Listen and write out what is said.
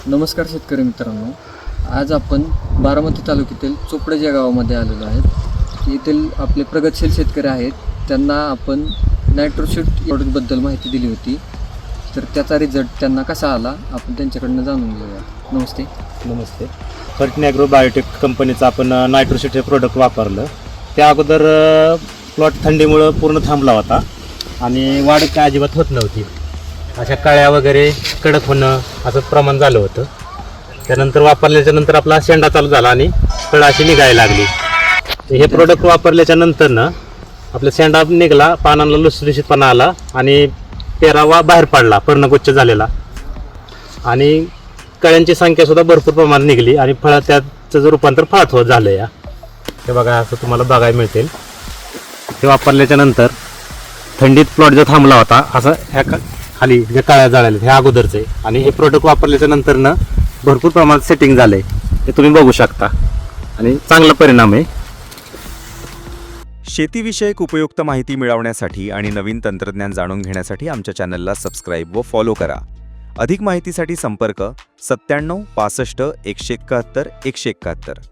नमस्कार शेतकरी मित्रांनो, आज आपण बारामती तालुक्यातील चोपडे या गावामध्ये आलेलो आहेत. येथील आपले प्रगतशील शेतकरी आहेत, त्यांना आपण नायट्रोशूट प्रॉडक्टबद्दल माहिती दिली होती. तर त्याचा रिझल्ट त्यांना कसा आला आपण त्यांच्याकडनं जाणून घेऊया. नमस्ते. नमस्ते. फर्टिन ॲग्रो बायोटेक कंपनीचं आपण नायट्रोशूट हे प्रोडक्ट वापरलं. त्या अगोदर प्लॉट थंडीमुळं पूर्ण थांबला होता आणि वाढ काय अजिबात होत नव्हती. अशा कळ्या वगैरे कडक होणं असं प्रमाण झालं होतं. त्यानंतर वापरल्याच्या नंतर आपला शेंडा चालू झाला आणि कळा अशी निघायला लागली. हे प्रोडक्ट वापरल्याच्या नंतर ना आपला शेंडा निघाला, पानांना लुसलुशीतपणा आला आणि पेरावा बाहेर पडला पर्णगुच्छ झालेला आणि कळ्यांची संख्यासुद्धा भरपूर प्रमाणात निघाली आणि त्याचं जो रूपांतर फळात होत झालं. हे बघा असं तुम्हाला बघायला मिळतील. हे वापरल्याच्या नंतर थंडीत प्लॉट जो थांबला होता असं ह्या खाली जे काळ्या जाळ्या हे अगोदरचे आणि हे प्रोडक्ट वापरल्याच्या नंतर ना भरपूर प्रमाणात सेटिंग झालंय. हे तुम्ही बघू शकता आणि चांगला परिणाम आहे. शेतीविषयक उपयुक्त माहिती मिळवण्यासाठी आणि नवीन तंत्रज्ञान जाणून घेण्यासाठी आमच्या चॅनलला सबस्क्राईब व फॉलो करा. अधिक माहितीसाठी संपर्क 97 65 171 171.